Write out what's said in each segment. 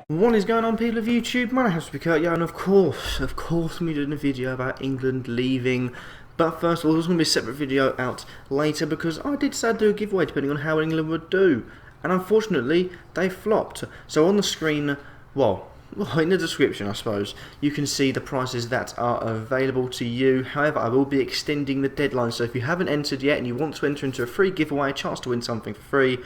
What is going on, people of YouTube? My name is Kurtyoy, and of course, I'm doing a video about England leaving. But first of all, there's going to be a separate video out later because I did say I'd do a giveaway depending on how England would do. And unfortunately, they flopped. So on the screen, well, in the description, I suppose, you can see the prizes that are available to you. However, I will be extending the deadline. So if you haven't entered yet and you want to enter into a free giveaway, a chance to win something for free,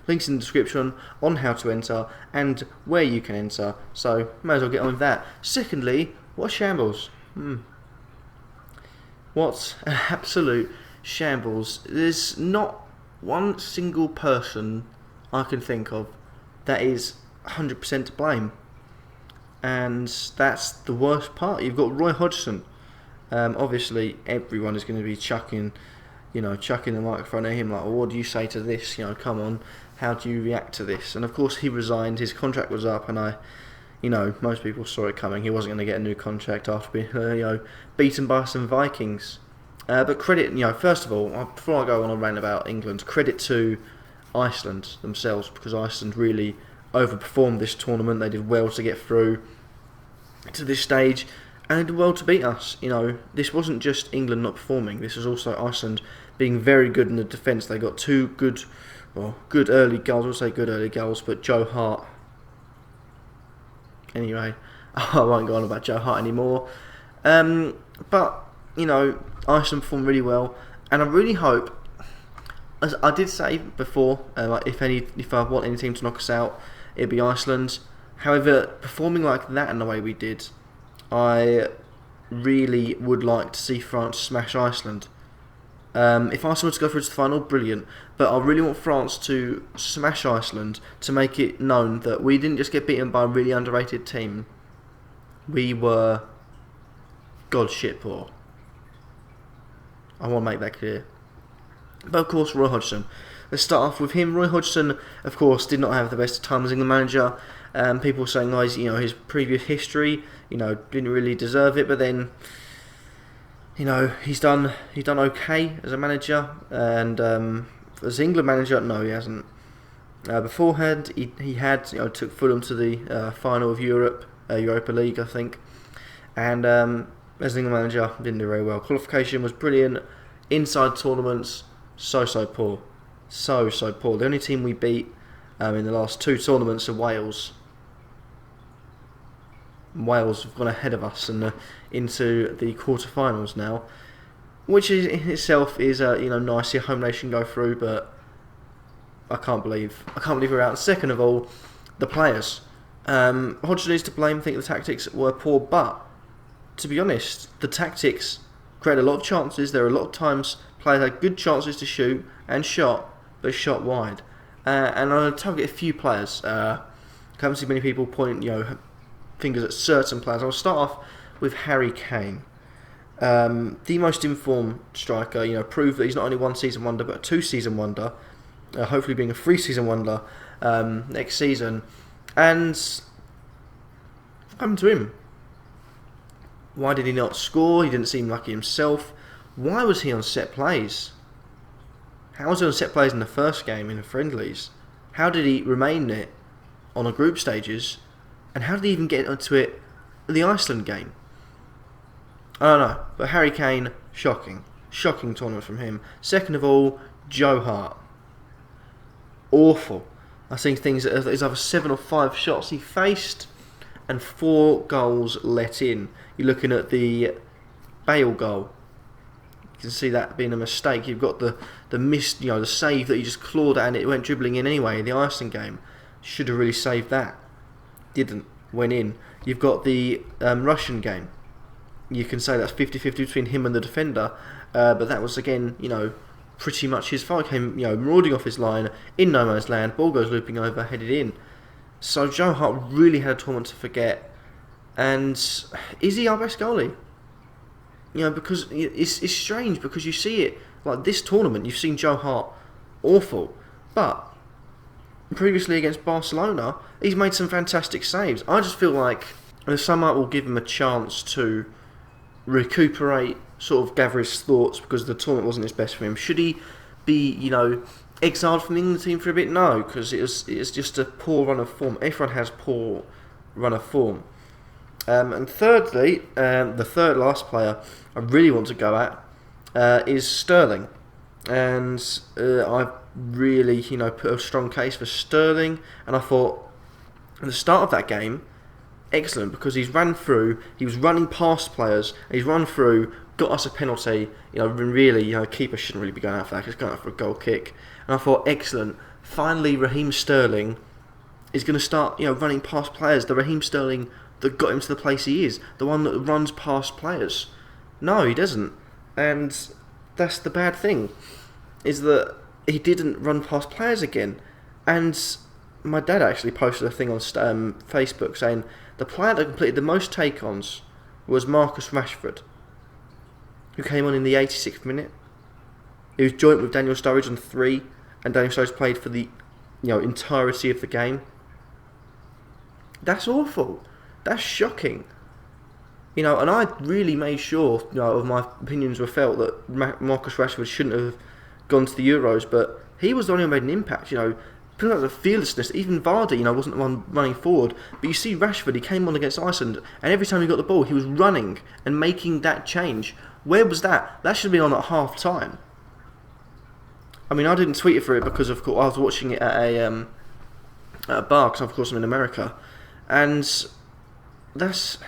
links in the description on how to enter and where you can enter. So, may as well get on with that. Secondly, what a shambles. What an absolute shambles. There's not one single person I can think of that is 100% to blame. And that's the worst part. You've got Roy Hodgson. Obviously, everyone is going to be chucking the microphone at him like, well, what do you say to this? Come on, how do you react to this? And of course he resigned, his contract was up, and most people saw it coming. He wasn't going to get a new contract after being, beaten by some Vikings. But credit, first of all, before I go on a rant about England, credit to Iceland themselves, because Iceland really overperformed this tournament. They did well to get through to this stage, and they did well to beat us. This wasn't just England not performing. This was also Iceland being very good in the defence. They got two good early goals. I would say good early goals, but Joe Hart. Anyway, I won't go on about Joe Hart anymore. But Iceland performed really well, and I really hope, as I did say before, if I want any team to knock us out, it'd be Iceland. However, performing like that in the way we did, I really would like to see France smash Iceland. If Iceland were to go through to the final, brilliant. But I really want France to smash Iceland to make it known that we didn't just get beaten by a really underrated team. We were god shit poor. I want to make that clear. But of course, Roy Hodgson. Let's start off with him. Roy Hodgson, of course, did not have the best of times as England manager. People were saying, his previous history, didn't really deserve it. But then, he's done okay as a manager, and as England manager, no, he hasn't. Beforehand, he had took Fulham to the final of Europa League, I think, and as England manager, didn't do very well. Qualification was brilliant. Inside tournaments, so poor, so poor. The only team we beat in the last two tournaments are Wales. Wales have gone ahead of us and into the quarterfinals now, which in itself is nice. See a home nation go through, but I can't believe we're out. Second of all, the players. Hodgson is to blame. I think the tactics were poor, but to be honest, the tactics created a lot of chances. There were a lot of times players had good chances to shoot and shot, but shot wide. And I'll target a few players. Can't see many people point fingers at certain players. I'll start off with Harry Kane, the most informed striker. Proved that he's not only one season wonder but a two-season wonder. Hopefully being a three-season wonder next season. And what happened to him? Why did he not score? He didn't seem lucky himself. Why was he on set plays? How was he on set plays in the first game in the friendlies? How did he remain it on the group stages? And how did he even get onto it in the Iceland game? I don't know. But Harry Kane, shocking. Shocking tournament from him. Second of all, Joe Hart. Awful. I think things that there's either 7 or 5 shots he faced and 4 goals let in. You're looking at the Bale goal. You can see that being a mistake. You've got the missed, the save that he just clawed at and it went dribbling in anyway in the Iceland game. Should have really saved that. Didn't. Went in. You've got the Russian game. You can say that's 50-50 between him and the defender. But that was, again, pretty much his fault. Came, marauding off his line in no man's land. Ball goes looping over, headed in. So Joe Hart really had a tournament to forget. And is he our best goalie? Because it's strange because you see it like this tournament. You've seen Joe Hart awful, but previously against Barcelona, he's made some fantastic saves. I just feel like the summer will give him a chance to recuperate, sort of gather his thoughts because the tournament wasn't his best for him. Should he be, exiled from the England team for a bit? No, because it's just a poor run of form. Everyone has poor run of form. And thirdly, the third last player I really want to go at is Sterling. And I really, put a strong case for Sterling. And I thought, at the start of that game, excellent, because he was running past players, he's run through, got us a penalty. Really, keeper shouldn't really be going out for that, he's going out for a goal kick. And I thought, excellent, finally Raheem Sterling is going to start, running past players. The Raheem Sterling that got him to the place he is, the one that runs past players. No, he doesn't. And that's the bad thing, is that he didn't run past players again. And my dad actually posted a thing on Facebook saying the player that completed the most take-ons was Marcus Rashford, who came on in the 86th minute. He was joint with Daniel Sturridge on 3, and Daniel Sturridge played for the entirety of the game. That's awful. That's shocking. And I really made sure, of my opinions were felt that Marcus Rashford shouldn't have gone to the Euros, but he was the one who made an impact. Putting out the fearlessness. Even Vardy, wasn't the one running forward. But you see Rashford, he came on against Iceland, and every time he got the ball, he was running and making that change. Where was that? That should have been on at half time. I mean, I didn't tweet it for it because, of course, I was watching it at a bar, because of course I'm in America, and that's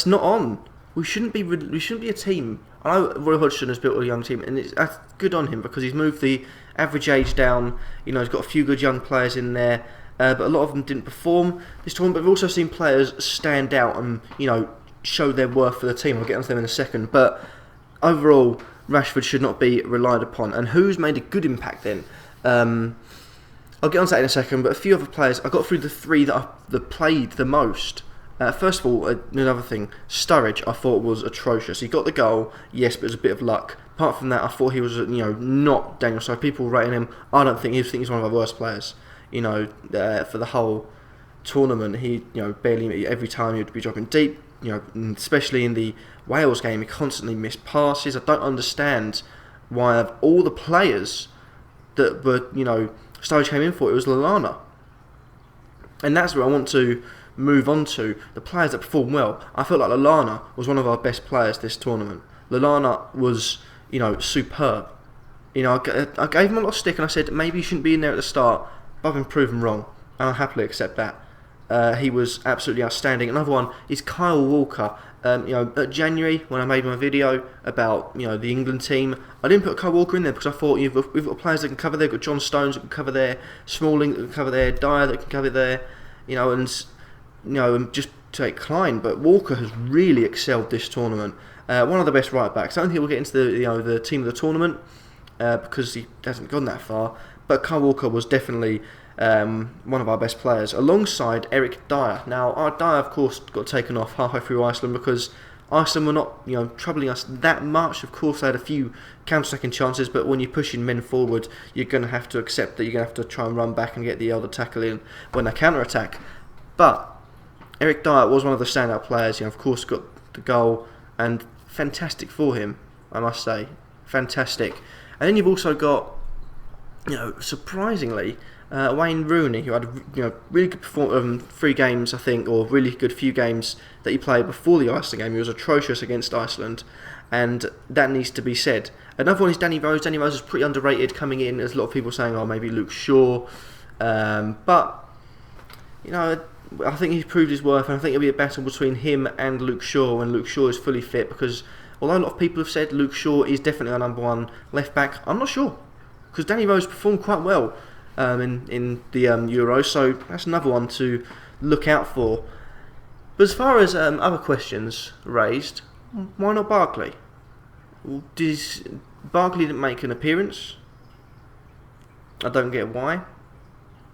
not on. We shouldn't be a team. I know Roy Hodgson has built a young team, and that's good on him because he's moved the average age down. He's got a few good young players in there, but a lot of them didn't perform this tournament. But we've also seen players stand out and show their worth for the team. I'll get onto them in a second. But overall, Rashford should not be relied upon. And who's made a good impact then? I'll get onto that in a second. But a few other players. I got through the 3 that played the most. First of all, another thing, Sturridge I thought was atrocious. He got the goal, yes, but it was a bit of luck. Apart from that, I thought he was, not Daniel. So people rating him, I don't think he's one of our worst players. For the whole tournament, he, barely every time he'd be dropping deep. Especially in the Wales game, he constantly missed passes. I don't understand why of all the players that were, Sturridge came in for, it was Lallana. And that's where I want to move on to the players that performed well. I felt like Lallana was one of our best players this tournament. Lallana was, superb. I gave him a lot of stick and I said maybe he shouldn't be in there at the start, but I've been proven wrong, and I happily accept that. He was absolutely outstanding. Another one is Kyle Walker. At January, when I made my video about the England team, I didn't put Kyle Walker in there because I thought we've got players that can cover there. We've got John Stones that can cover there, Smalling that can cover there, Dyer that can cover there, and just take Klein. But Walker has really excelled this tournament. One of the best right backs. I don't think we'll get into the team of the tournament because he hasn't gone that far. But Kyle Walker was definitely one of our best players, alongside Eric Dyer. Now, Dyer, of course, got taken off halfway through Iceland because Iceland were not, troubling us that much. Of course, they had a few counter-attacking chances, but when you're pushing men forward, you're going to have to accept that you're going to have to try and run back and get the elder tackle in when they counter-attack. But Eric Dyer was one of the standout players. Of course, got the goal, and fantastic for him, I must say, fantastic. And then you've also got, surprisingly, Wayne Rooney, who had really good 3 games, I think, or really good few games that he played before the Iceland game. He was atrocious against Iceland, and that needs to be said. Another one is Danny Rose. Danny Rose is pretty underrated coming in. There's a lot of people saying, maybe Luke Shaw, but I think he's proved his worth, and I think it'll be a battle between him and Luke Shaw when Luke Shaw is fully fit, because although a lot of people have said Luke Shaw is definitely our number 1 left back, I'm not sure, because Danny Rose performed quite well in the Euros, so that's another one to look out for. But as far as other questions raised, why not Barkley? Barkley didn't make an appearance. I don't get why.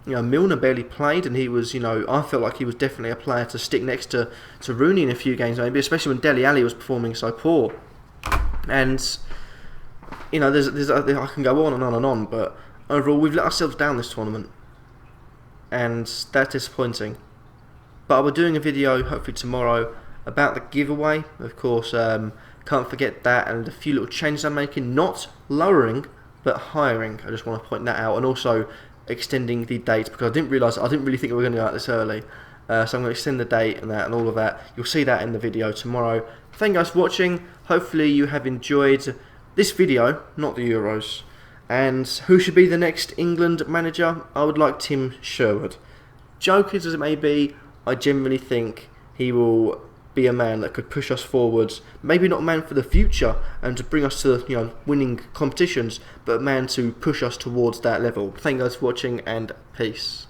Milner barely played, and he was, I felt like he was definitely a player to stick next to Rooney in a few games, maybe, especially when Dele Alli was performing so poor. And, there's I can go on and on and on, but overall, we've let ourselves down this tournament, and that's disappointing. But I'll be doing a video, hopefully tomorrow, about the giveaway. Of course, can't forget that, and a few little changes I'm making, not lowering, but hiring. I just want to point that out, and also extending the date, because I didn't really think we were going to go out this early. So I'm going to extend the date and that and all of that. You'll see that in the video tomorrow. Thank you guys for watching. Hopefully you have enjoyed this video, not the Euros. And who should be the next England manager? I would like Tim Sherwood. Jokers as it may be, I genuinely think he will be a man that could push us forwards. Maybe not a man for the future and to bring us to winning competitions, but a man to push us towards that level. Thank you guys for watching and peace.